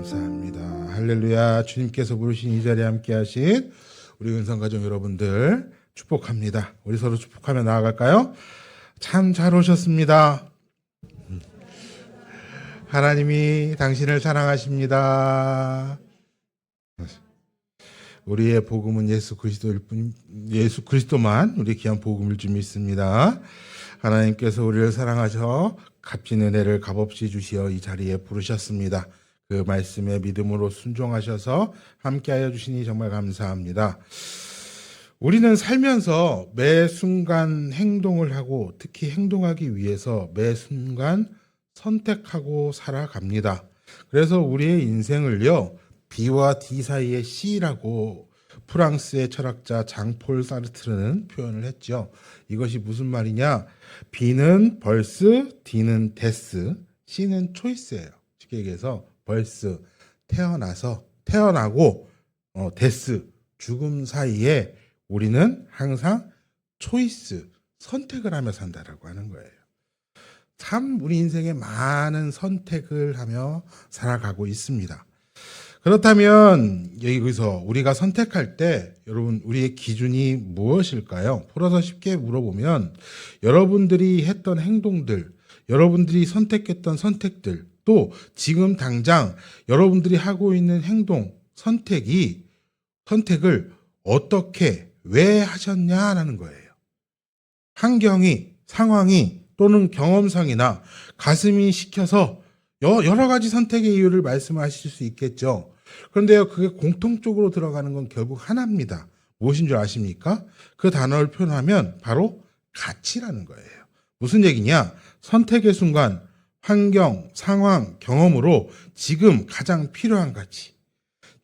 감사합니다. 할렐루야. 주님께서 부르신 이 자리에 함께 하신 우리 은성가족 여러분들 축복합니다. 우리 서로 축복하며 나아갈까요? 참 잘 오셨습니다. 하나님이 당신을 사랑하십니다. 우리의 복음은 예수 그리스도일 뿐, 예수 그리스도만 우리 귀한 복음일 줄 믿습니다. 하나님께서 우리를 사랑하셔 값진 은혜를 값없이 주시어 이 자리에 부르셨습니다. 그 말씀에 믿음으로 순종하셔서 함께하여 주시니 정말 감사합니다. 우리는 살면서 매 순간 행동을 하고 특히 행동하기 위해서 매 순간 선택하고 살아갑니다. 그래서 우리의 인생을요, B와 D 사이의 C라고 프랑스의 철학자 장폴 사르트르는 표현을 했죠. 이것이 무슨 말이냐? B는 벌스, D는 데스, C는 초이스예요. 쉽게 얘기해서 벌스, 태어나고 데스, 죽음 사이에 우리는 항상 초이스, 선택을 하며 산다라고 하는 거예요. 참 우리 인생에 많은 선택을 하며 살아가고 있습니다. 그렇다면 여기서 우리가 선택할 때 여러분 우리의 기준이 무엇일까요? 풀어서 쉽게 물어보면 여러분들이 했던 행동들, 여러분들이 선택했던 선택들, 또 지금 당장 여러분들이 하고 있는 행동, 선택을 어떻게, 왜 하셨냐라는 거예요. 환경이, 상황이 또는 경험상이나 가슴이 시켜서 여러 가지 선택의 이유를 말씀하실 수 있겠죠. 그런데요, 그게 공통적으로 들어가는 건 결국 하나입니다. 무엇인 줄 아십니까? 그 단어를 표현하면 바로 가치라는 거예요. 무슨 얘기냐? 선택의 순간, 환경, 상황, 경험으로 지금 가장 필요한 가치.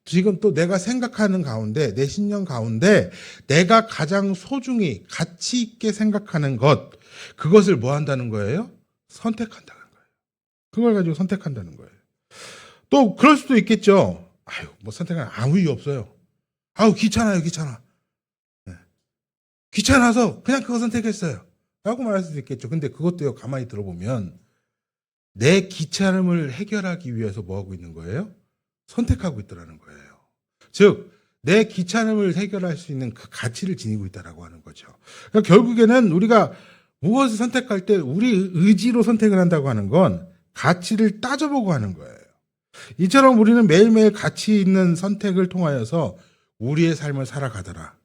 지금 또 내가 생각하는 가운데, 내 신념 가운데 내가 가장 소중히 가치 있게 생각하는 것, 그것을 뭐 한다는 거예요? 선택한다는 거예요. 그걸 가지고 선택한다는 거예요. 또 그럴 수도 있겠죠. 뭐 선택은 아무 이유 없어요. 귀찮아요. 네. 귀찮아서 그냥 그거 선택했어요. 라고 말할 수도 있겠죠. 근데 그것도요, 가만히 들어보면 내 귀찮음을 해결하기 위해서 뭐 하고 있는 거예요? 선택하고 있더라는 거예요. 즉, 내 귀찮음을 해결할 수 있는 그 가치를 지니고 있다라고 하는 거죠. 그러니까 결국에는 우리가 무엇을 선택할 때 우리 의지로 선택을 한다고 하는 건 가치를 따져보고 하는 거예요. 이처럼 우리는 매일매일 가치 있는 선택을 통하여서 우리의 삶을 살아가더라.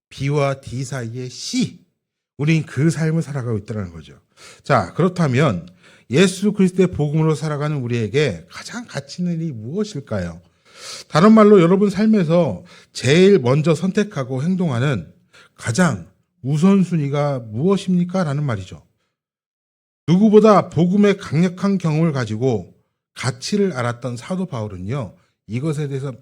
B와 D 사이의 C. 우린 그 삶을 살아가고 있다는 거죠. 자, 그렇다면 예수 그리스도의 복음으로 살아가는 우리에게 가장 가치 있는 일이 무엇일까요? 다른 말로 여러분 삶에서 제일 먼저 선택하고 행동하는 가장 우선순위가 무엇입니까? 라는 말이죠. 누구보다 복음의 강력한 경험을 가지고 가치를 알았던 사도 바울은요, 이것에 대해서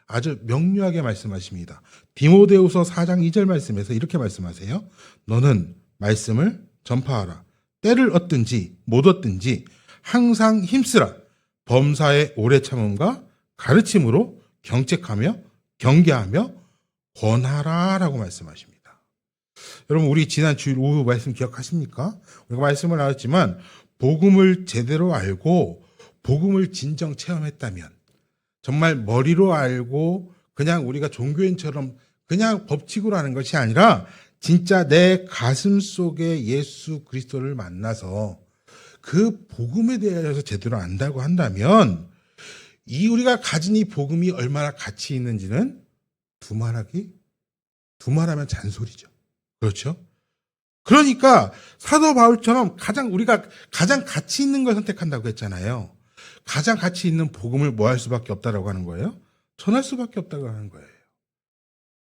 아주 명료하게 말씀하십니다. 디모데후서 4장 2절 말씀에서 이렇게 말씀하세요. 너는 말씀을 전파하라. 때를 얻든지 못 얻든지 항상 힘쓰라. 범사의 오래 참음과 가르침으로 경책하며 경계하며 권하라 라고 말씀하십니다. 여러분, 우리 지난 주일 오후 말씀 기억하십니까? 우리가 말씀을 나눴지만 복음을 제대로 알고 복음을 진정 체험했다면, 정말 머리로 알고 그냥 우리가 종교인처럼 그냥 법칙으로 하는 것이 아니라 진짜 내 가슴 속에 예수 그리스도를 만나서 그 복음에 대해서 제대로 안다고 한다면 우리가 가진 이 복음이 얼마나 가치 있는지는 두말하면 잔소리죠. 그렇죠? 그러니까 사도 바울처럼 우리가 가장 가치 있는 걸 선택한다고 했잖아요. 가장 가치 있는 복음을 뭐 할 수밖에 없다라고 하는 거예요? 전할 수밖에 없다고 하는 거예요.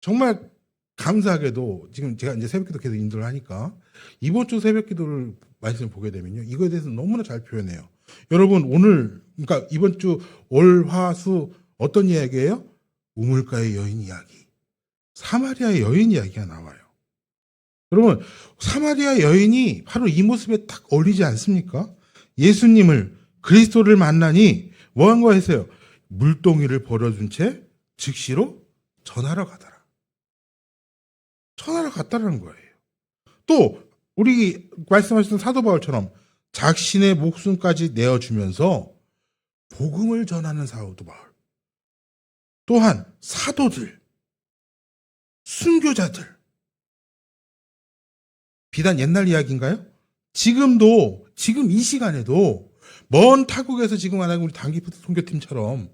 정말 감사하게도 지금 제가 이제 새벽기도 계속 인도를 하니까 이번 주 새벽기도를 말씀을 보게 되면요, 이거에 대해서 너무나 잘 표현해요. 여러분, 그러니까 이번 주 월, 화, 수 어떤 이야기예요? 우물가의 여인 이야기, 사마리아의 여인 이야기가 나와요. 여러분, 사마리아 여인이 바로 이 모습에 딱 어울리지 않습니까? 예수님을, 그리스도를 만나니 뭐 한 거 했어요? 물동이를 버려준 채 즉시로 전하러 갔다라는 거예요. 또 우리 말씀하셨던 사도 바울처럼 자신의 목숨까지 내어주면서 복음을 전하는 사도 바울, 또한 사도들, 순교자들, 비단 옛날 이야기인가요? 지금 이 시간에도 먼 타국에서 지금 하나님 우리 단기 선교팀처럼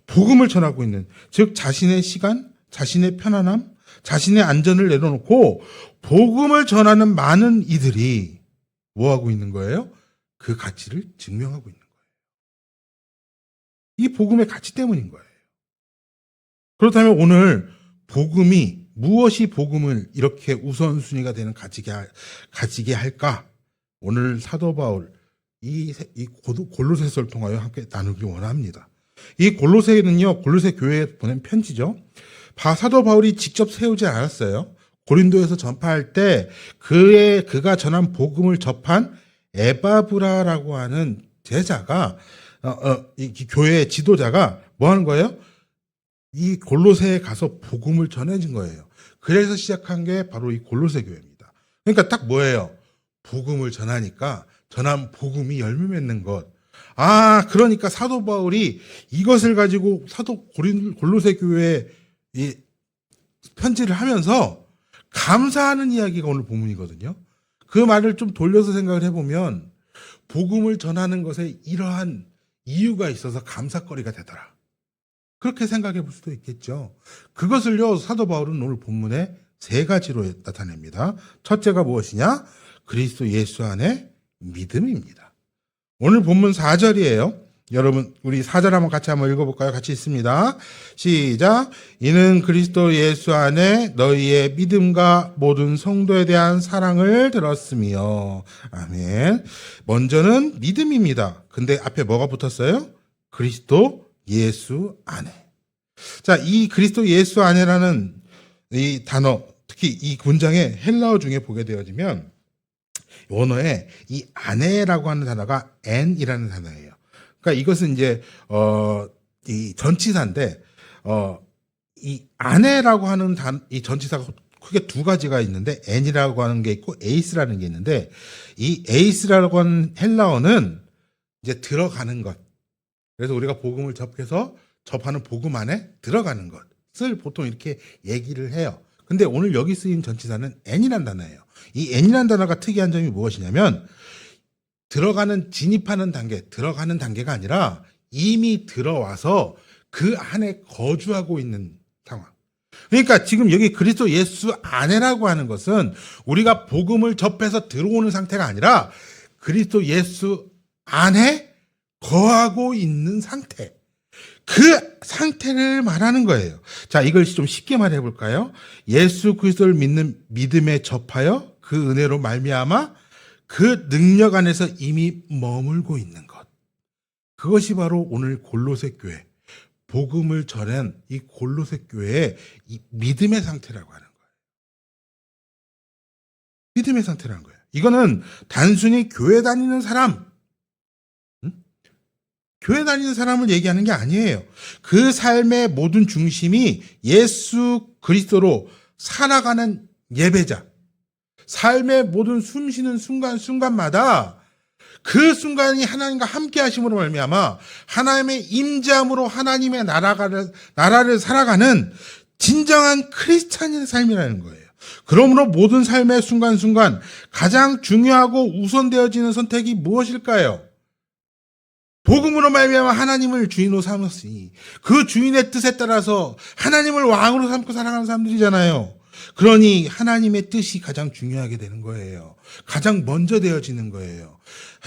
복음을 전하고 있는, 즉 자신의 시간, 자신의 편안함, 자신의 안전을 내려놓고 복음을 전하는 많은 이들이 뭐 하고 있는 거예요? 그 가치를 증명하고 있는 거예요. 이 복음의 가치 때문인 거예요. 그렇다면 오늘 복음이, 무엇이 복음을 이렇게 우선순위가 되는 가지게 할까? 오늘 사도 바울 이 골로새서를 통하여 함께 나누기 원합니다. 이 골로새는요, 골로새 교회에 보낸 편지죠. 사도 바울이 직접 세우지 않았어요. 고린도에서 전파할 때 그가 전한 복음을 접한 에바브라라고 하는 제자가 이 교회의 지도자가 뭐 하는 거예요? 이 골로새에 가서 복음을 전해진 거예요. 그래서 시작한 게 바로 이 골로새 교회입니다. 그러니까 딱 뭐예요? 복음을 전하니까 전한 복음이 열매 맺는 것. 그러니까 사도 바울이 이것을 가지고 골로새 교회에 이 편지를 하면서 감사하는 이야기가 오늘 본문이거든요. 그 말을 좀 돌려서 생각을 해보면 복음을 전하는 것에 이러한 이유가 있어서 감사거리가 되더라. 그렇게 생각해 볼 수도 있겠죠. 그것을요, 사도 바울은 오늘 본문에 3가지로 나타냅니다. 첫째가 무엇이냐? 그리스도 예수 안에 믿음입니다. 오늘 본문 4절이에요. 여러분, 우리 4절 한번 같이 읽어볼까요? 같이 읽습니다. 시작. 이는 그리스도 예수 안에 너희의 믿음과 모든 성도에 대한 사랑을 들었으며. 아멘. 먼저는 믿음입니다. 근데 앞에 뭐가 붙었어요? 그리스도 예수 안에. 자, 이 그리스도 예수 안에라는 이 단어, 특히 이 문장의 헬라어 중에 보게 되어지면 원어에 이 안에라고 하는 단어가 n이라는 단어예요. 그러니까 이것은 이제 이 전치사인데 이 안에라고 하는 이 전치사가 크게 2가지가 있는데 n이라고 하는 게 있고 에이스라는 게 있는데, 이 에이스라고 하는 헬라어는 이제 들어가는 것. 그래서 우리가 복음을 접하는 복음 안에 들어가는 것을 보통 이렇게 얘기를 해요. 근데 오늘 여기 쓰인 전치사는 n이라는 단어예요. 이 n이라는 단어가 특이한 점이 무엇이냐면 들어가는 단계가 아니라 이미 들어와서 그 안에 거주하고 있는 상황. 그러니까 지금 여기 그리스도 예수 안에라고 하는 것은 우리가 복음을 접해서 들어오는 상태가 아니라 그리스도 예수 안에 거하고 있는 상태. 그 상태를 말하는 거예요. 자, 이걸 좀 쉽게 말해 볼까요? 예수 그리스도를 믿는 믿음에 접하여 그 은혜로 말미암아 그 능력 안에서 이미 머물고 있는 것. 그것이 바로 오늘 골로새 교회, 복음을 전한 이 골로새 교회의 이 믿음의 상태라고 하는 거예요. 믿음의 상태라는 거예요. 이거는 단순히 교회 다니는 사람, 교회 다니는 사람을 얘기하는 게 아니에요. 그 삶의 모든 중심이 예수 그리스도로 살아가는 예배자, 삶의 모든 숨쉬는 순간마다 그 순간이 하나님과 함께 하심으로 말미암아 하나님의 임재함으로 하나님의 나라를 살아가는 진정한 크리스찬의 삶이라는 거예요. 그러므로 모든 삶의 순간순간 가장 중요하고 우선되어지는 선택이 무엇일까요? 복음으로 말미암아 하나님을 주인으로 삼았으니 그 주인의 뜻에 따라서 하나님을 왕으로 삼고 살아가는 사람들이잖아요. 그러니 하나님의 뜻이 가장 중요하게 되는 거예요. 가장 먼저 되어지는 거예요.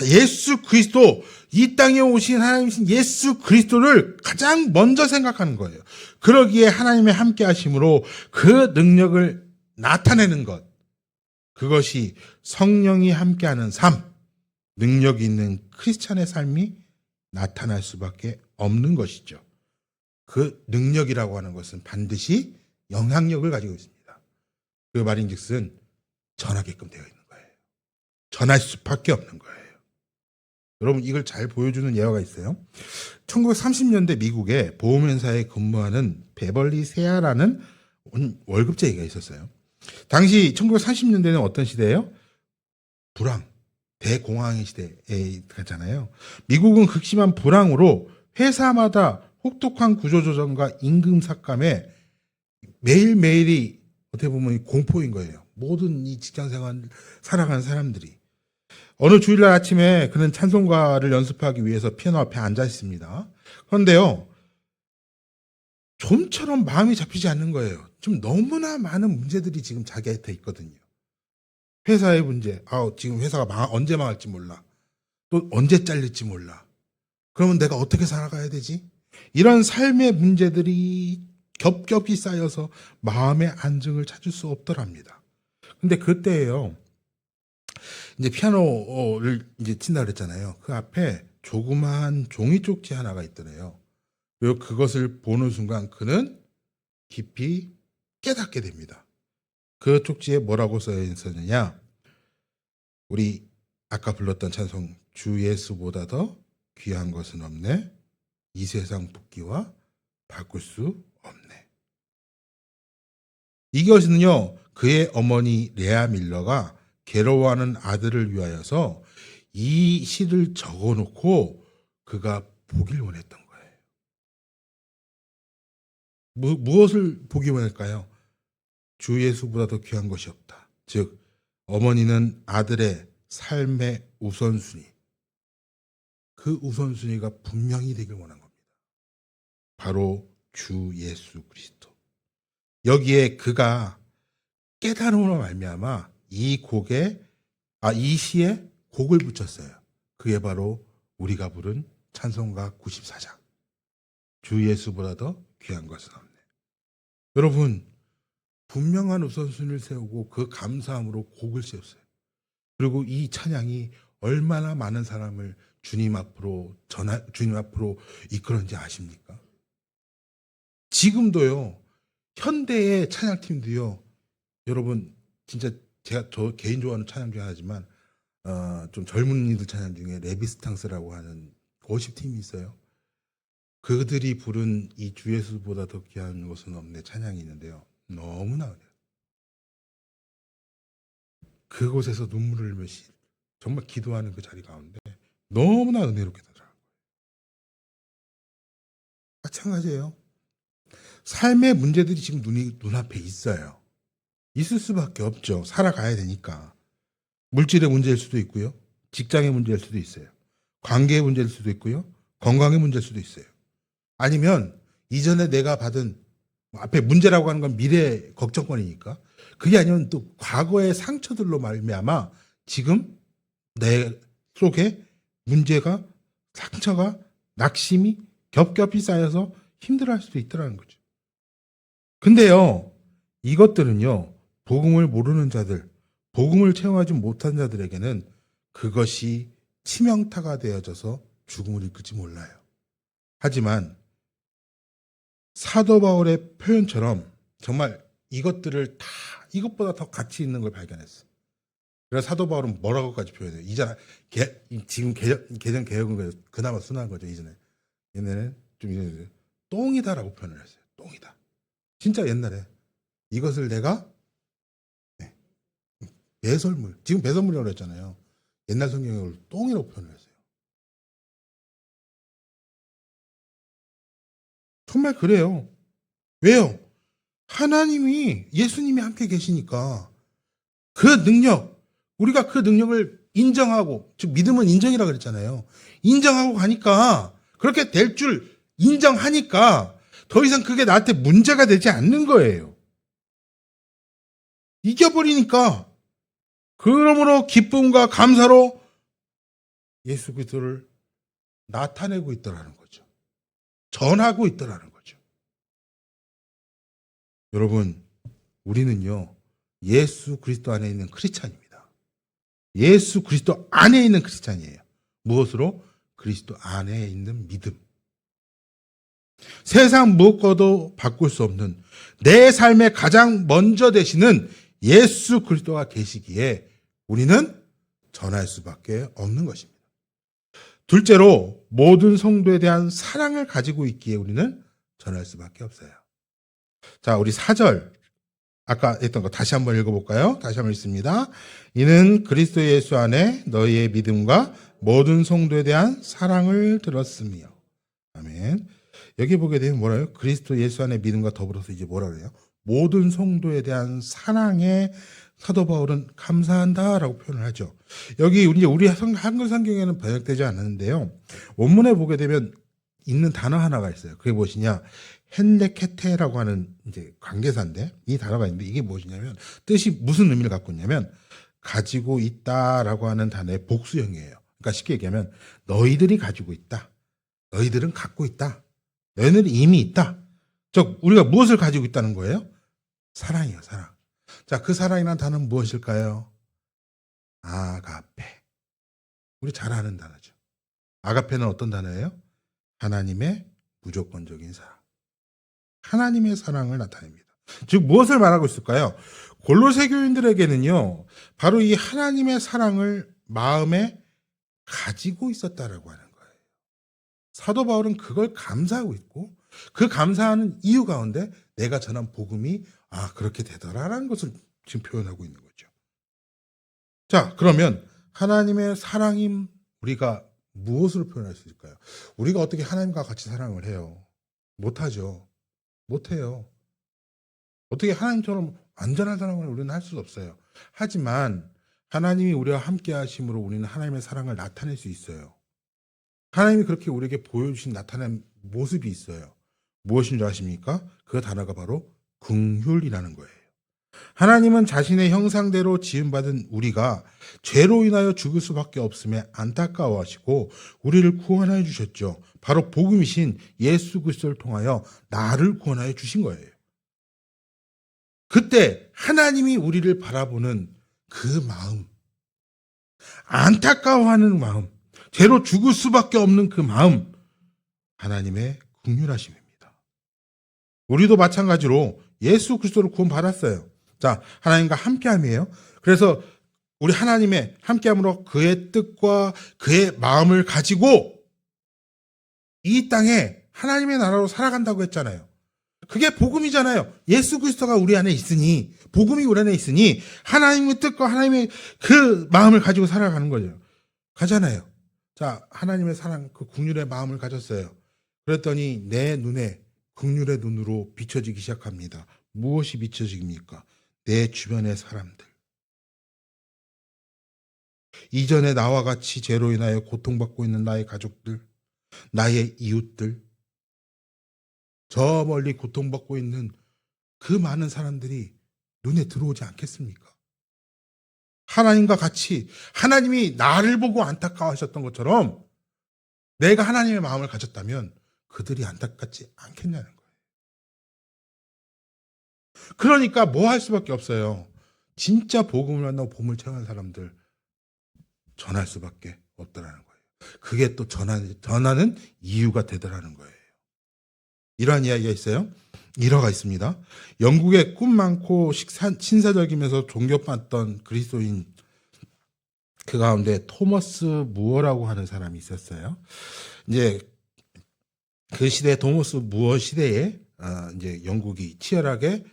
예수 그리스도, 이 땅에 오신 하나님이신 예수 그리스도를 가장 먼저 생각하는 거예요. 그러기에 하나님의 함께 하심으로 그 능력을 나타내는 것, 그것이 성령이 함께하는 삶, 능력이 있는 크리스찬의 삶이 나타날 수밖에 없는 것이죠. 그 능력이라고 하는 것은 반드시 영향력을 가지고 있습니다. 그 말인즉슨 전하게끔 되어 있는 거예요. 전할 수밖에 없는 거예요. 여러분, 이걸 잘 보여주는 예화가 있어요. 1930년대 미국의 보험회사에 근무하는 베벌리 세아라는 월급쟁이가 있었어요. 당시 1930년대는 어떤 시대예요? 불황, 대공황의 시대에 갔잖아요. 미국은 극심한 불황으로 회사마다 혹독한 구조조정과 임금 삭감에 매일매일이 어떻게 보면 공포인 거예요. 모든 이 직장생활 살아가는 사람들이. 어느 주일날 아침에 그는 찬송가를 연습하기 위해서 피아노 앞에 앉아 있습니다. 그런데요, 좀처럼 마음이 잡히지 않는 거예요. 지금 너무나 많은 문제들이 지금 자기한테 있거든요. 회사의 문제, 지금 회사가 언제 망할지 몰라. 또 언제 잘릴지 몰라. 그러면 내가 어떻게 살아가야 되지? 이런 삶의 문제들이 겹겹이 쌓여서 마음의 안정을 찾을 수 없더랍니다. 근데 그때예요. 이제 피아노를 이제 친다 그랬잖아요. 그 앞에 조그마한 종이 쪽지 하나가 있더래요. 그리고 그것을 보는 순간 그는 깊이 깨닫게 됩니다. 그 쪽지에 뭐라고 써 있었느냐? 우리 아까 불렀던 찬송 주 예수보다 더 귀한 것은 없네. 이 세상 붓기와 바꿀 수 없네. 이것은요, 그의 어머니 레아 밀러가 괴로워하는 아들을 위하여서 이 시를 적어놓고 그가 보길 원했던 거예요. 무엇을 보기 원할까요? 주 예수보다 더 귀한 것이 없다. 즉 어머니는 아들의 삶의 우선순위, 그 우선순위가 분명히 되길 원한 겁니다. 바로 주 예수 그리스도. 여기에 그가 깨달음으로 말미암아 이 시에 곡을 붙였어요. 그게 바로 우리가 부른 찬송가 94장. 주 예수보다 더 귀한 것은 없네. 여러분, 분명한 우선순위를 세우고 그 감사함으로 곡을 세웠어요. 그리고 이 찬양이 얼마나 많은 사람을 주님 앞으로 이끌었는지 아십니까? 지금도요, 현대의 찬양팀도요, 여러분, 진짜 저 개인 좋아하는 찬양 중에 하나지만, 좀 젊은이들 찬양 중에 레비스탕스라고 하는 워십팀이 있어요. 그들이 부른 이 주 예수보다 더 귀한 것은 없네 찬양이 있는데요. 너무나 어려워요. 그곳에서 눈물을 흘리면서 정말 기도하는 그 자리 가운데 너무나 은혜롭게 되더라고요. 마찬가지예요. 삶의 문제들이 지금 눈앞에 있어요. 있을 수밖에 없죠. 살아가야 되니까. 물질의 문제일 수도 있고요. 직장의 문제일 수도 있어요. 관계의 문제일 수도 있고요. 건강의 문제일 수도 있어요. 아니면 이전에 내가 받은 앞에 문제라고 하는 건 미래 걱정거리니까 그게 아니면 또 과거의 상처들로 말미암아 지금 내 속에 문제가 상처가 낙심이 겹겹이 쌓여서 힘들어할 수도 있더라는 거죠. 근데요, 이것들은요, 복음을 모르는 자들, 복음을 체험하지 못한 자들에게는 그것이 치명타가 되어져서 죽음을 이끌지 몰라요. 하지만 사도 바울의 표현처럼 정말 이것들을 다 이것보다 더 가치 있는 걸 발견했어요. 그래서 사도 바울은 뭐라고까지 표현해요? 지금 개정 개혁은 그나마 순한 거죠. 이전에 얘네는 좀 이제 똥이다라고 표현을 했어요. 똥이다. 진짜 옛날에 이것을 내가 배설물, 지금 배설물이라고 했잖아요. 옛날 성경을 똥이라고 표현을 했어요. 정말 그래요. 왜요? 하나님이 예수님이 함께 계시니까 그 능력, 우리가 그 능력을 인정하고, 즉 믿음은 인정이라고 그랬잖아요. 인정하고 가니까 그렇게 될 줄 인정하니까 더 이상 그게 나한테 문제가 되지 않는 거예요. 이겨버리니까 그러므로 기쁨과 감사로 예수 그리스도를 나타내고 있더라는 거죠. 전하고 있더라는 거죠. 여러분, 우리는요, 예수 그리스도 안에 있는 크리스찬입니다. 예수 그리스도 안에 있는 크리스찬이에요. 무엇으로? 그리스도 안에 있는 믿음. 세상 무엇과도 바꿀 수 없는 내 삶에 가장 먼저 되시는 예수 그리스도가 계시기에 우리는 전할 수밖에 없는 것입니다. 둘째로 모든 성도에 대한 사랑을 가지고 있기에 우리는 전할 수밖에 없어요. 자, 우리 4절 아까 했던 거 다시 한번 읽어볼까요? 다시 한번 읽습니다. 이는 그리스도 예수 안에 너희의 믿음과 모든 성도에 대한 사랑을 들었으며. 아멘. 여기 보게 되면 뭐라요? 그리스도 예수 안에 믿음과 더불어서 이제 뭐라 그래요? 모든 성도에 대한 사랑에 사도 바울은 감사한다라고 표현을 하죠. 여기 우리 한글 성경에는 번역되지 않았는데요. 원문에 보게 되면 있는 단어 하나가 있어요. 그게 무엇이냐? 헨레케테라고 하는 이제 관계사인데 이 단어가 있는데 이게 무엇이냐면 뜻이 무슨 의미를 갖고 있냐면 가지고 있다라고 하는 단어의 복수형이에요. 그러니까 쉽게 얘기하면 너희들이 가지고 있다. 너희들은 갖고 있다. 너희들은 이미 있다. 즉 우리가 무엇을 가지고 있다는 거예요? 사랑이요, 사랑. 자, 그 사랑이라는 단어는 무엇일까요? 아가페. 우리 잘 아는 단어죠. 아가페는 어떤 단어예요? 하나님의 무조건적인 사랑. 하나님의 사랑을 나타냅니다. 즉 무엇을 말하고 있을까요? 골로새 교인들에게는요. 바로 이 하나님의 사랑을 마음에 가지고 있었다라고 하는 거예요. 사도 바울은 그걸 감사하고 있고 그 감사하는 이유 가운데 내가 전한 복음이 그렇게 되더라라는 것을 지금 표현하고 있는 거죠. 자, 그러면 하나님의 사랑임 우리가 무엇으로 표현할 수 있을까요? 우리가 어떻게 하나님과 같이 사랑을 해요? 못하죠. 못해요. 어떻게 하나님처럼 완전한 사랑을 우리는 할 수 없어요. 하지만 하나님이 우리와 함께 하심으로 우리는 하나님의 사랑을 나타낼 수 있어요. 하나님이 그렇게 우리에게 보여주신 나타낸 모습이 있어요. 무엇인 줄 아십니까? 그 단어가 바로 긍휼이라는 거예요. 하나님은 자신의 형상대로 지음받은 우리가 죄로 인하여 죽을 수밖에 없음에 안타까워하시고 우리를 구원하여 주셨죠. 바로 복음이신 예수 그리스도를 통하여 나를 구원하여 주신 거예요. 그때 하나님이 우리를 바라보는 그 마음, 안타까워하는 마음, 죄로 죽을 수밖에 없는 그 마음, 하나님의 긍휼하심입니다. 우리도 마찬가지로 예수 그리스도를 구원받았어요. 자, 하나님과 함께함이에요. 그래서 우리 하나님의 함께함으로 그의 뜻과 그의 마음을 가지고 이 땅에 하나님의 나라로 살아간다고 했잖아요. 그게 복음이잖아요. 예수 그리스도가 우리 안에 있으니, 복음이 우리 안에 있으니 하나님의 뜻과 하나님의 그 마음을 가지고 살아가는 거죠. 가잖아요. 자, 하나님의 사랑, 그 긍휼의 마음을 가졌어요. 그랬더니 내 눈에 긍휼의 눈으로 비춰지기 시작합니다. 무엇이 비춰집니까? 내 주변의 사람들. 이전에 나와 같이 죄로 인하여 고통받고 있는 나의 가족들, 나의 이웃들, 저 멀리 고통받고 있는 그 많은 사람들이 눈에 들어오지 않겠습니까? 하나님과 같이 하나님이 나를 보고 안타까워하셨던 것처럼 내가 하나님의 마음을 가졌다면 그들이 안타깝지 않겠냐는 거예요. 그러니까 뭐 할 수밖에 없어요. 진짜 복음을 만나고 복음을 체험한 사람들 전할 수밖에 없더라는 거예요. 그게 또 전하는 이유가 되더라는 거예요. 이러한 이야기가 있어요. 일화가 있습니다. 영국의 꿈 많고 신사적이면서 존경받던 그리스도인 그 가운데 토머스 무어라고 하는 사람이 있었어요. 이제 그 시대 토머스 무어 시대에 이제 영국이 치열하게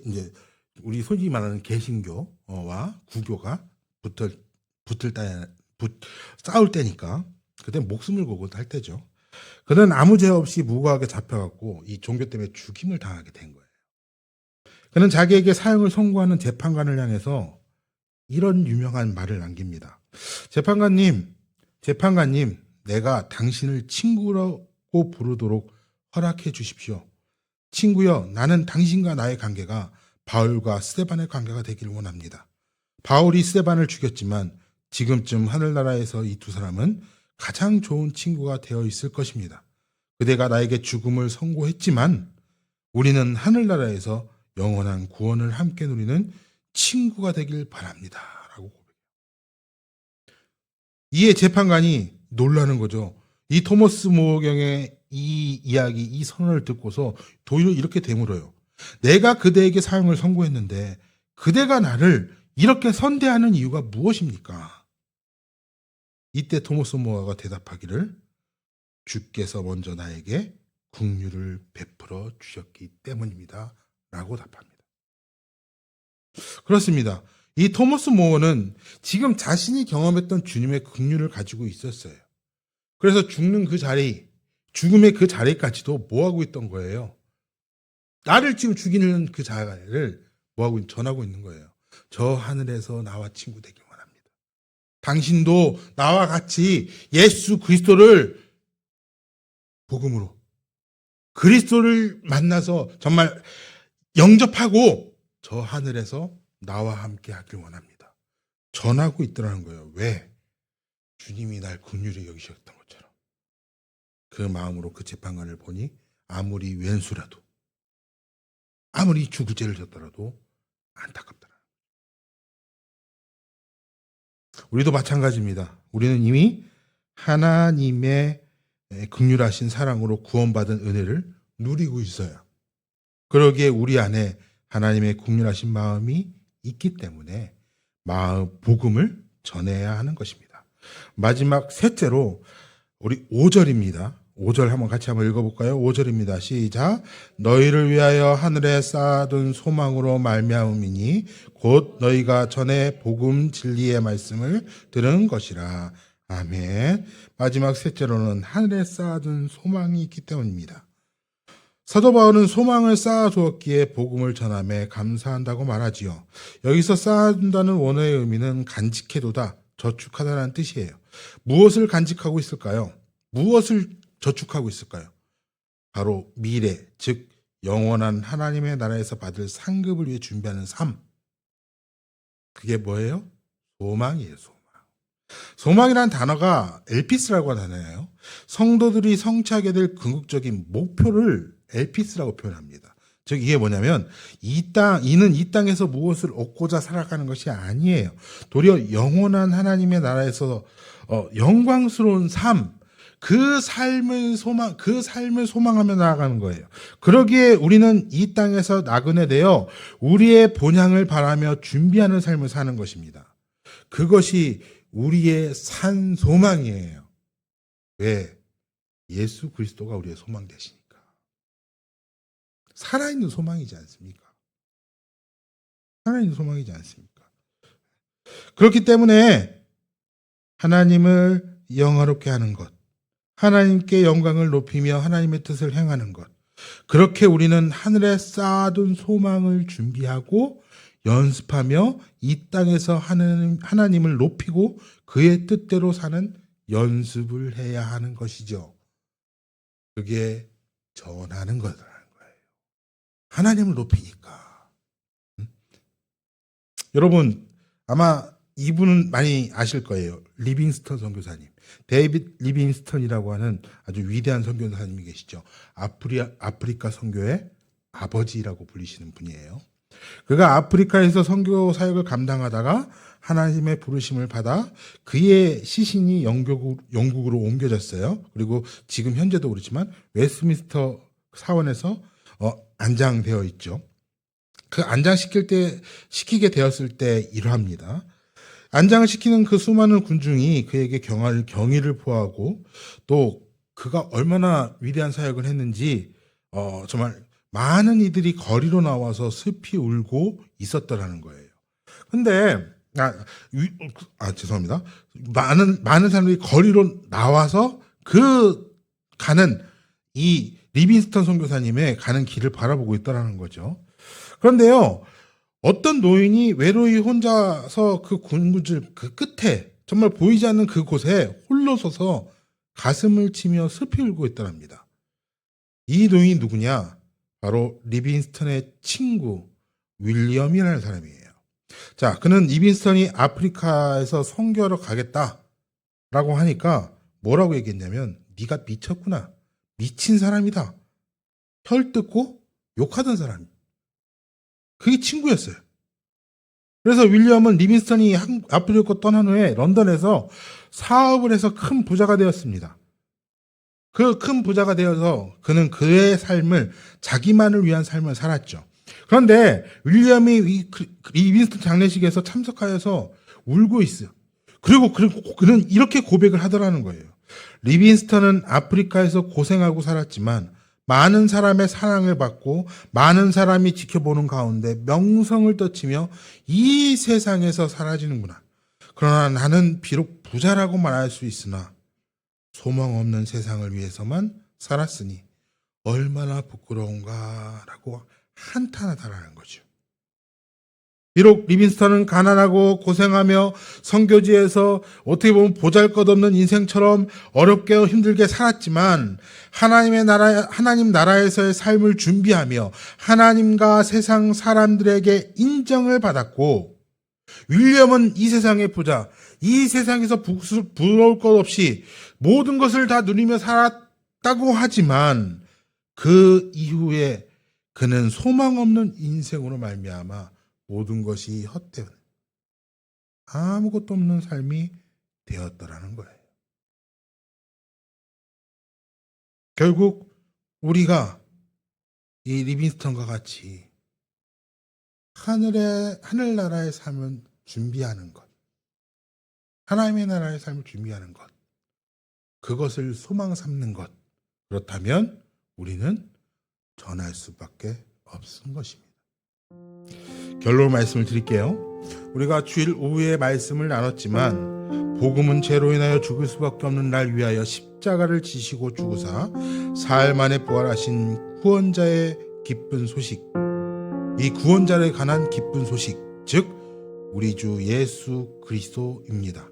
이제 우리 소위 말하는 개신교와 구교가 싸울 때니까 그때 목숨을 걸고 할 때죠. 그는 아무 죄 없이 무고하게 잡혀갖고 이 종교 때문에 죽임을 당하게 된 거예요. 그는 자기에게 사형을 선고하는 재판관을 향해서 이런 유명한 말을 남깁니다. 재판관님, 내가 당신을 친구라고 부르도록 허락해 주십시오. 친구여, 나는 당신과 나의 관계가 바울과 스데반의 관계가 되길 원합니다. 바울이 스데반을 죽였지만 지금쯤 하늘나라에서 이 두 사람은 가장 좋은 친구가 되어 있을 것입니다. 그대가 나에게 죽음을 선고했지만 우리는 하늘나라에서 영원한 구원을 함께 누리는 친구가 되길 바랍니다. 라고 고백해요. 이에 재판관이 놀라는 거죠. 이 토머스 모경의 이 이야기, 이 선언을 듣고서 도리어 이렇게 되물어요. 내가 그대에게 사형을 선고했는데 그대가 나를 이렇게 선대하는 이유가 무엇입니까? 이때 토머스 모어가 대답하기를 주께서 먼저 나에게 긍휼을 베풀어 주셨기 때문입니다. 라고 답합니다. 그렇습니다. 이 토머스 모어는 지금 자신이 경험했던 주님의 긍휼을 가지고 있었어요. 그래서 죽는 그 자리, 죽음의 그 자리까지도 뭐하고 있던 거예요? 나를 지금 죽이는 그 자를 뭐하고 전하고 있는 거예요. 저 하늘에서 나와 친구 되길 원합니다. 당신도 나와 같이 예수 그리스도를 복음으로 그리스도를 만나서 정말 영접하고 저 하늘에서 나와 함께 하길 원합니다. 전하고 있더라는 거예요. 왜? 주님이 날 긍휼히 여기셨던 것처럼. 그 마음으로 그 재판관을 보니 아무리 왼수라도 아무리 죽을 죄를 졌더라도 안타깝더라. 우리도 마찬가지입니다. 우리는 이미 하나님의 긍휼하신 사랑으로 구원받은 은혜를 누리고 있어요. 그러기에 우리 안에 하나님의 긍휼하신 마음이 있기 때문에 복음을 전해야 하는 것입니다. 마지막 셋째로 우리 5절입니다. 5절 같이 한번 읽어볼까요? 5절입니다. 시작. 너희를 위하여 하늘에 쌓아둔 소망으로 말미암음이니 곧 너희가 전에 복음 진리의 말씀을 들은 것이라. 아멘. 마지막 셋째로는 하늘에 쌓아둔 소망이 있기 때문입니다. 사도 바울은 소망을 쌓아두었기에 복음을 전함에 감사한다고 말하지요. 여기서 쌓아둔다는 원어의 의미는 간직해두다, 저축하다라는 뜻이에요. 무엇을 간직하고 있을까요? 무엇을 저축하고 있을까요? 바로 미래, 즉 영원한 하나님의 나라에서 받을 상급을 위해 준비하는 삶. 그게 뭐예요? 소망이에요. 소망. 소망이란 단어가 엘피스라고 하는 단어예요. 성도들이 성취하게 될 궁극적인 목표를 엘피스라고 표현합니다. 즉 이게 뭐냐면 이는 이 땅에서 무엇을 얻고자 살아가는 것이 아니에요. 도리어 영원한 하나님의 나라에서 영광스러운 삶, 그 삶을 소망하며 나아가는 거예요. 그러기에 우리는 이 땅에서 나그네 되어 우리의 본향을 바라며 준비하는 삶을 사는 것입니다. 그것이 우리의 산 소망이에요. 왜? 예수 그리스도가 우리의 소망 되시니까. 살아있는 소망이지 않습니까? 살아있는 소망이지 않습니까? 그렇기 때문에 하나님을 영화롭게 하는 것, 하나님께 영광을 높이며 하나님의 뜻을 행하는 것, 그렇게 우리는 하늘에 쌓아둔 소망을 준비하고 연습하며 이 땅에서 하나님을 높이고 그의 뜻대로 사는 연습을 해야 하는 것이죠. 그게 전하는 거더라는 거예요. 하나님을 높이니까. 여러분 아마 이분은 많이 아실 거예요. 리빙스턴 선교사님. 데이빗 리빙스턴이라고 하는 아주 위대한 선교사님이 계시죠. 아프리카 선교의 아버지라고 불리시는 분이에요. 그가 아프리카에서 선교 사역을 감당하다가 하나님의 부르심을 받아 그의 시신이 영국으로 옮겨졌어요. 그리고 지금 현재도 그렇지만 웨스트민스터 사원에서 안장되어 있죠. 그 시키게 되었을 때 이러합니다. 안장을 시키는 그 수많은 군중이 그에게 경의를 표하고 또 그가 얼마나 위대한 사역을 했는지 정말 많은 이들이 거리로 나와서 슬피 울고 있었더라는 거예요. 근데 죄송합니다. 많은 사람들이 거리로 나와서 가는 이 리빙스턴 선교사님의 가는 길을 바라보고 있더라는 거죠. 그런데요, 어떤 노인이 외로이 혼자서 그 군무줄 그 끝에 정말 보이지 않는 그곳에 홀로 서서 가슴을 치며 슬피 울고 있더랍니다. 이 노인이 누구냐? 바로 리빙스턴의 친구 윌리엄이라는 사람이에요. 자, 그는 리빙스턴이 아프리카에서 선교하러 가겠다라고 하니까 뭐라고 얘기했냐면 네가 미쳤구나. 미친 사람이다. 혈뜯고 욕하던 사람. 그게 친구였어요. 그래서 윌리엄은 리빙스턴이 아프리카 떠난 후에 런던에서 사업을 해서 큰 부자가 되었습니다. 그 큰 부자가 되어서 그는 그의 삶을 자기만을 위한 삶을 살았죠. 그런데 윌리엄이 리빙스턴 장례식에서 참석하여서 울고 있어요. 그리고 그는 이렇게 고백을 하더라는 거예요. 리빙스턴은 아프리카에서 고생하고 살았지만 많은 사람의 사랑을 받고 많은 사람이 지켜보는 가운데 명성을 떨치며 이 세상에서 사라지는구나. 그러나 나는 비록 부자라고 말할 수 있으나 소망 없는 세상을 위해서만 살았으니 얼마나 부끄러운가라고 한탄하다라는 거죠. 비록 리빈스턴은 가난하고 고생하며 선교지에서 어떻게 보면 보잘것없는 인생처럼 어렵게 힘들게 살았지만 하나님 나라에서의 삶을 준비하며 하나님과 세상 사람들에게 인정을 받았고, 윌리엄은 이 세상의 부자, 이 세상에서 부러울 것 없이 모든 것을 다 누리며 살았다고 하지만 그 이후에 그는 소망 없는 인생으로 말미암아 모든 것이 헛되은 아무것도 없는 삶이 되었더라는 거예요. 결국 우리가 이 리빈스턴과 같이 하늘나라의 삶을 준비하는 것, 하나님의 나라의 삶을 준비하는 것, 그것을 소망 삼는 것, 그렇다면 우리는 전할 수밖에 없는 것입니다. 결론 말씀을 드릴게요. 우리가 주일 오후에 말씀을 나눴지만 복음은 죄로 인하여 죽을 수밖에 없는 날 위하여 십자가를 지시고 죽으사 사흘 만에 부활하신 구원자의 기쁜 소식, 이 구원자를 관한 기쁜 소식, 즉 우리 주 예수 그리스도입니다.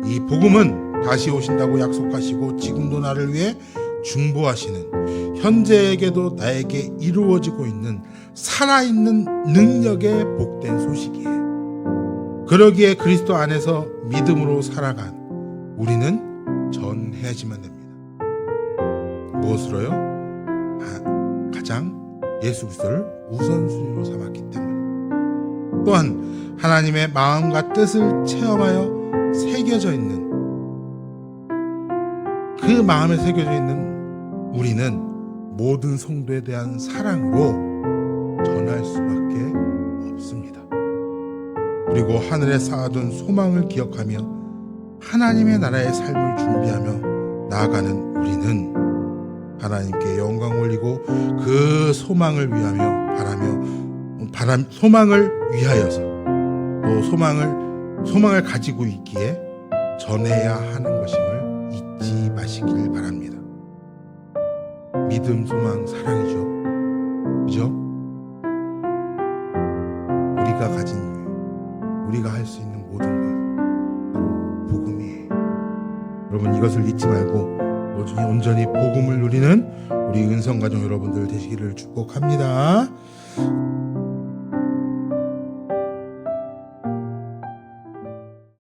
이 복음은 다시 오신다고 약속하시고 지금도 나를 위해 중보하시는, 현재에게도 나에게 이루어지고 있는 살아있는 능력의 복된 소식이에요. 그러기에 그리스도 안에서 믿음으로 살아간 우리는 전해야지만 됩니다. 무엇으로요? 가장 예수 그리스도를 우선순위로 삼았기 때문에. 또한 하나님의 마음과 뜻을 체험하여 새겨져 있는, 그 마음에 새겨져 있는 우리는 모든 성도에 대한 사랑으로 전할 수밖에 없습니다. 그리고 하늘에 쌓아둔 소망을 기억하며 하나님의 나라의 삶을 준비하며 나아가는 우리는 하나님께 영광 올리고 그 소망을 소망을 위하여서 또 소망을 가지고 있기에 전해야 하는 것임을 잊지 마시길 바랍니다. 믿음, 소망, 사랑이죠. 그죠? 우리가 가진, 우리가 할 수 있는 모든 것 복음이에요. 여러분 이것을 잊지 말고 온전히 복음을 누리는 우리 은성가족 여러분들 되시기를 축복합니다.